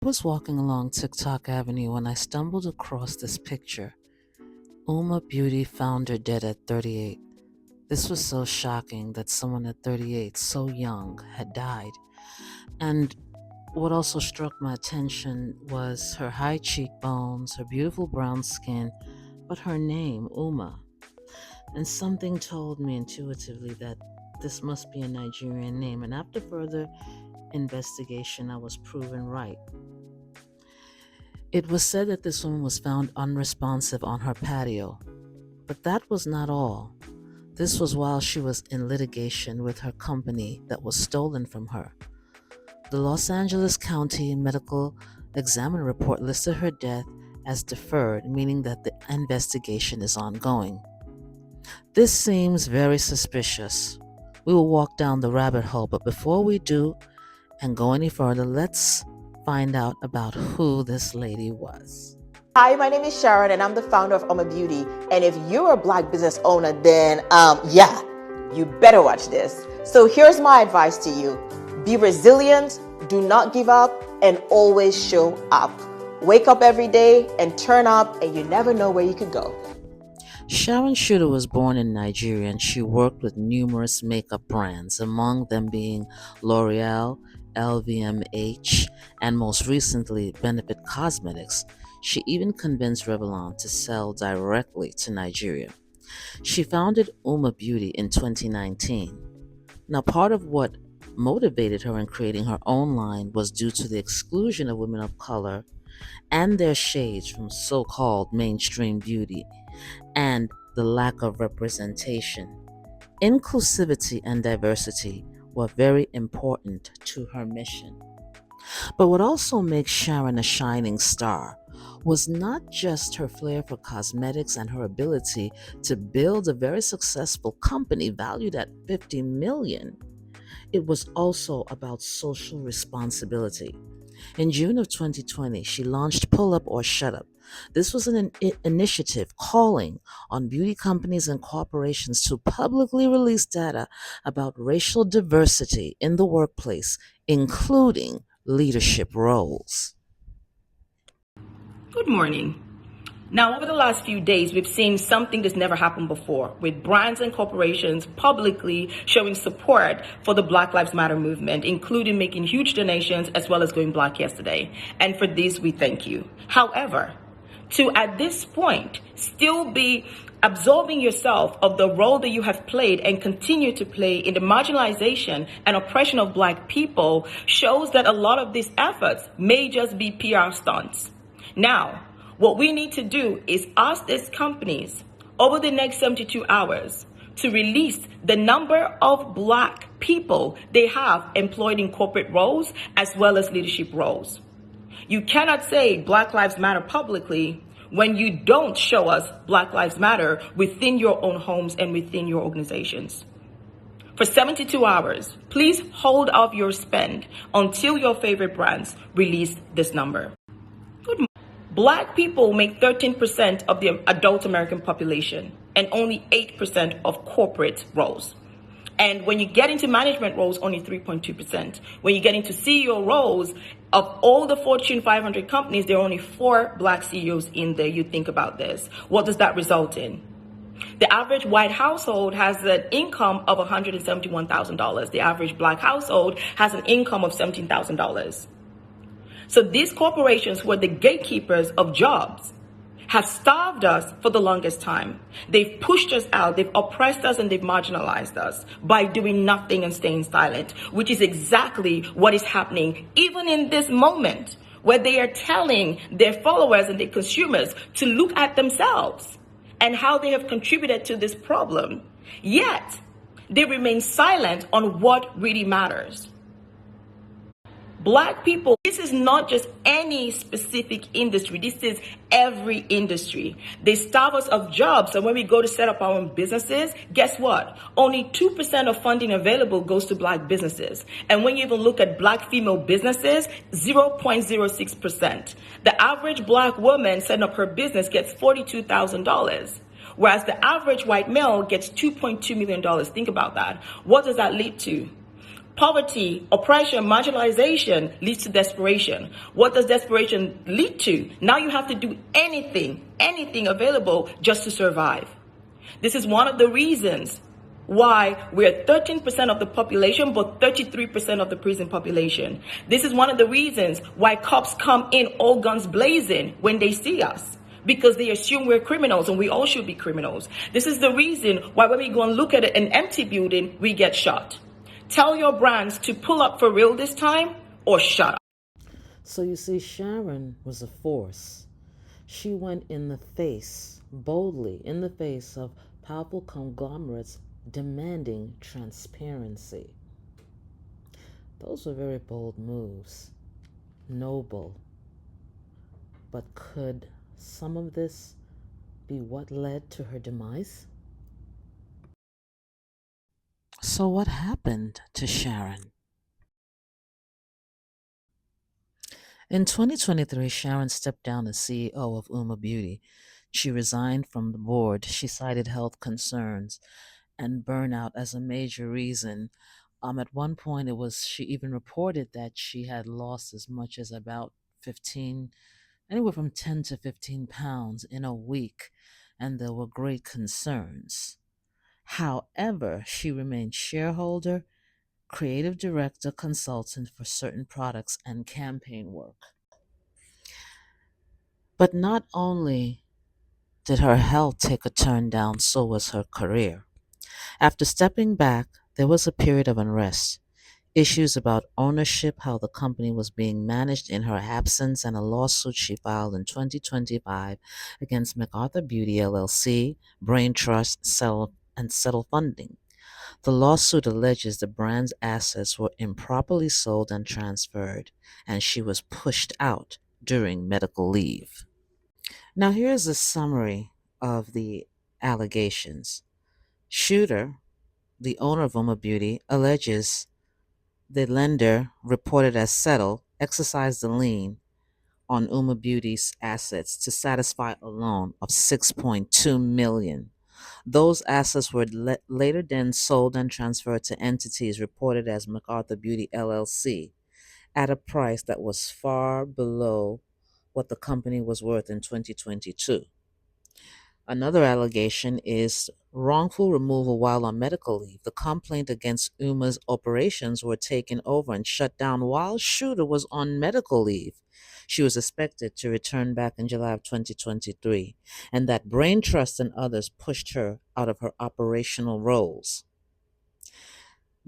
was walking along TikTok Avenue when I stumbled across this picture. UOMA Beauty founder dead at 38. This was so shocking that someone at 38, so young, had died. And what also struck my attention was her high cheekbones, her beautiful brown skin, but her name, UOMA. And something told me intuitively that this must be a Nigerian name. And after further investigation, I was proven right. It was said that this woman was found unresponsive on her patio. But that was not all. This was while she was in litigation with her company that was stolen from her. The Los Angeles County Medical Examiner report listed her death as deferred, meaning that the investigation is ongoing. This seems very suspicious. We will walk down the rabbit hole, but before we do and go any further, let's find out about who this lady was. Hi, my name is Sharon and I'm the founder of UOMA Beauty. And if you're a Black business owner, then you better watch this. So here's my advice to you. Be resilient, do not give up, and always show up. Wake up every day and turn up, and you never know where you could go. Sharon Chuter was born in Nigeria and she worked with numerous makeup brands, among them being L'Oreal, LVMH, and most recently Benefit Cosmetics. She even convinced Revlon to sell directly to Nigeria. She founded UOMA Beauty in 2019. Now, part of what motivated her in creating her own line was due to the exclusion of women of color and their shades from so-called mainstream beauty and the lack of representation. Inclusivity and diversity were very important to her mission. But what also makes Sharon a shining star was not just her flair for cosmetics and her ability to build a very successful company valued at $50 million. It was also about social responsibility. In June of 2020, she launched Pull Up or Shut Up. This was an initiative calling on beauty companies and corporations to publicly release data about racial diversity in the workplace, including leadership roles. Good morning. Now, over the last few days, we've seen something that's never happened before, with brands and corporations publicly showing support for the Black Lives Matter movement, including making huge donations as well as going Black yesterday. And for this, we thank you. However, to at this point still be absolving yourself of the role that you have played and continue to play in the marginalization and oppression of Black people shows that a lot of these efforts may just be PR stunts. Now, what we need to do is ask these companies over the next 72 hours to release the number of Black people they have employed in corporate roles as well as leadership roles. You cannot say Black Lives Matter publicly when you don't show us Black Lives Matter within your own homes and within your organizations. For 72 hours, please hold off your spend until your favorite brands release this number. Black people make 13% of the adult American population and only 8% of corporate roles. And when you get into management roles, only 3.2%. When you get into CEO roles, of all the Fortune 500 companies, there are only 4 Black CEOs in there. You think about this. What does that result in? The average white household has an income of $171,000. The average Black household has an income of $17,000. So these corporations who are the gatekeepers of jobs have starved us for the longest time. They've pushed us out, they've oppressed us, and they've marginalized us by doing nothing and staying silent, which is exactly what is happening even in this moment, where they are telling their followers and their consumers to look at themselves and how they have contributed to this problem. Yet, they remain silent on what really matters. Black people, this is not just any specific industry. This is every industry. They starve us of jobs. And when we go to set up our own businesses, guess what? Only 2% of funding available goes to Black businesses. And when you even look at Black female businesses, 0.06%. The average Black woman setting up her business gets $42,000. Whereas the average white male gets $2.2 million. Think about that. What does that lead to? Poverty, oppression, marginalization leads to desperation. What does desperation lead to? Now you have to do anything available just to survive. This is one of the reasons why we're 13% of the population, but 33% of the prison population. This is one of the reasons why cops come in all guns blazing when they see us, because they assume we're criminals, and we all should be criminals. This is the reason why when we go and look at an empty building, we get shot. Tell your brands to pull up for real this time or shut up. So you see, Sharon was a force. She went in the face, boldly in the face of powerful conglomerates demanding transparency. Those were very bold moves, noble. But could some of this be what led to her demise? So, what happened to Sharon? In 2023, Sharon stepped down as CEO of UOMA Beauty. She resigned from the board. She cited health concerns and burnout as a major reason. At one point, she even reported that she had lost as much as about 15, anywhere from 10 to 15 pounds in a week, and there were great concerns. However, she remained shareholder, creative director, consultant for certain products, and campaign work. But not only did her health take a turn down, so was her career. After stepping back, there was a period of unrest. Issues about ownership, how the company was being managed in her absence, and a lawsuit she filed in 2025 against MacArthur Beauty LLC, BrainTrust, and Settle Funding. The lawsuit alleges the brand's assets were improperly sold and transferred, and she was pushed out during medical leave. Now, here's a summary of the allegations. Shooter, the owner of UOMA Beauty, alleges the lender, reported as Settle, exercised the lien on UOMA Beauty's assets to satisfy a loan of $6.2 million. Those assets were later then sold and transferred to entities reported as MacArthur Beauty LLC at a price that was far below what the company was worth in 2022. Another allegation is wrongful removal while on medical leave. The complaint against UMA's operations were taken over and shut down while Shooter was on medical leave. She was expected to return back in July of 2023, and that Brain Trust and others pushed her out of her operational roles.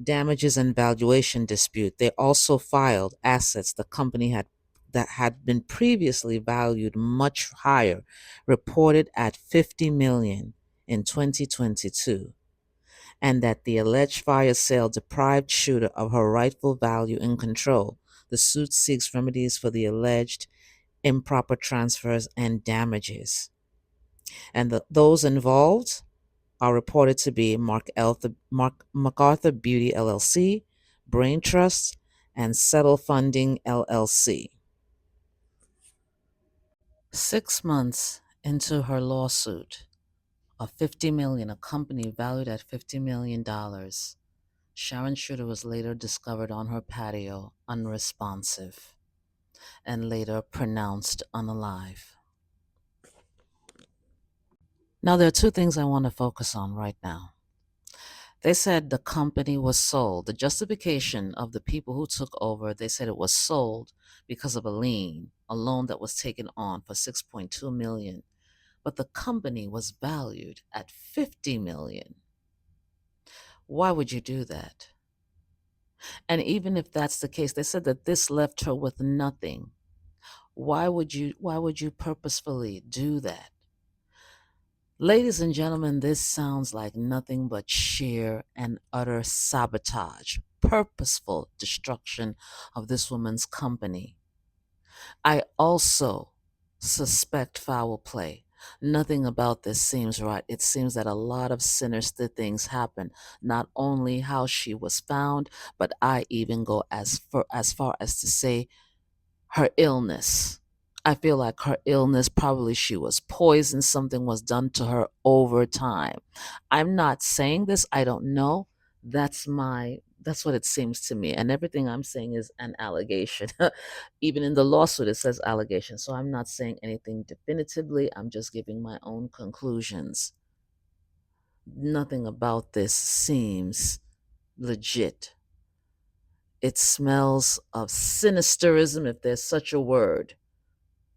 Damages and valuation dispute. They also filed assets the company had that had been previously valued much higher, reported at 50 million in 2022, and that the alleged fire sale deprived Shooter of her rightful value and control. The suit seeks remedies for the alleged improper transfers and damages. And those involved are reported to be MacArthur Beauty LLC, Brain Trust, and Settle Funding LLC. 6 months into her lawsuit of 50 million, a company valued at $50 million, Sharon Chuter was later discovered on her patio, unresponsive, and later pronounced unalive. Now, there are two things I want to focus on right now. They said the company was sold. The justification of the people who took over, they said it was sold because of a lien, a loan that was taken on for 6.2 million. But the company was valued at 50 million. Why would you do that? And even if that's the case, they said that this left her with nothing. Why would you purposefully do that? Ladies and gentlemen, this sounds like nothing but sheer and utter sabotage, purposeful destruction of this woman's company. I also suspect foul play. Nothing about this seems right. It seems that a lot of sinister things happen. Not only how she was found, but I even go as far as to say her illness. I feel like her illness, probably she was poisoned, something was done to her over time. I'm not saying this, I don't know. That's what it seems to me. And everything I'm saying is an allegation. Even in the lawsuit, it says allegation. So I'm not saying anything definitively. I'm just giving my own conclusions. Nothing about this seems legit. It smells of sinisterism, if there's such a word,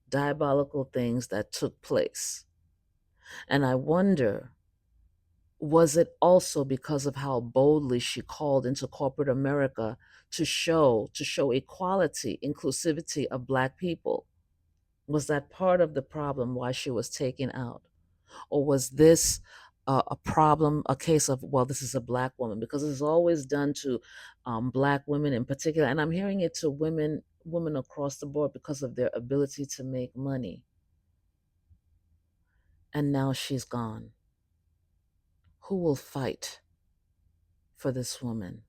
diabolical things that took place. And I wonder, was it also because of how boldly she called into corporate America to show equality, inclusivity of black people? Was that part of the problem why she was taken out? Or was this a problem, a case of, well, this is a black woman? Because it's always done to black women in particular, and I'm hearing it to women across the board because of their ability to make money. And now she's gone. Who will fight for this woman?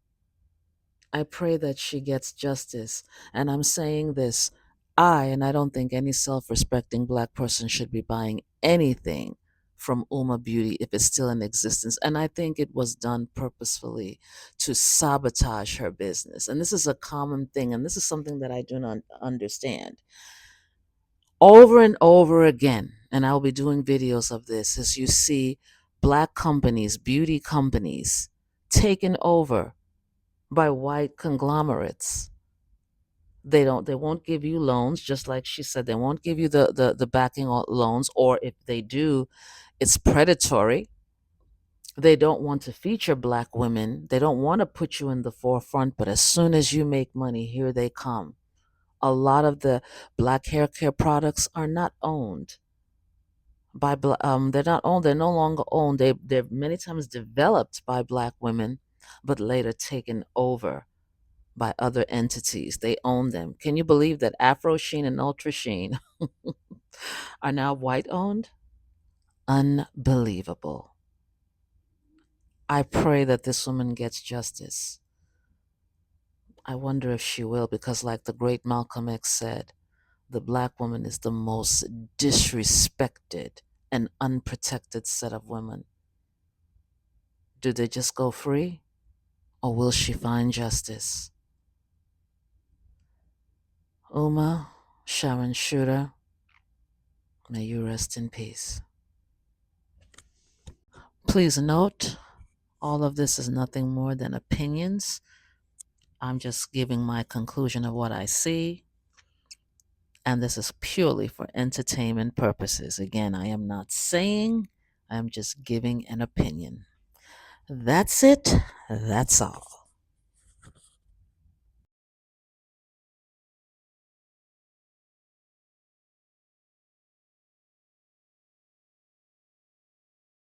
I pray that she gets justice. And I'm saying this, and I don't think any self respecting black person should be buying anything from UOMA Beauty if it's still in existence. And I think it was done purposefully to sabotage her business. And this is a common thing. And this is something that I do not understand. Over and over again, and I'll be doing videos of this, as you see black companies, beauty companies, taken over by white conglomerates. They won't give you loans, just like she said. They won't give you the backing loans, or if they do, it's predatory. They don't want to feature black women. They don't want to put you in the forefront, but as soon as you make money, here they come. A lot of the black hair care products are not owned by they're not owned, they're no longer owned. They're many times developed by black women, but later taken over by other entities. They own them. Can you believe that Afro Sheen and Ultra Sheen are now white owned? Unbelievable. I pray that this woman gets justice. I wonder if she will, because, like the great Malcolm X said, the black woman is the most disrespected and unprotected set of women. Do they just go free, or will she find justice? UOMA, Sharon Chuter, may you rest in peace. Please note, all of this is nothing more than opinions. I'm just giving my conclusion of what I see, and this is purely for entertainment purposes. Again, I am not saying, I'm just giving an opinion. That's it. That's all.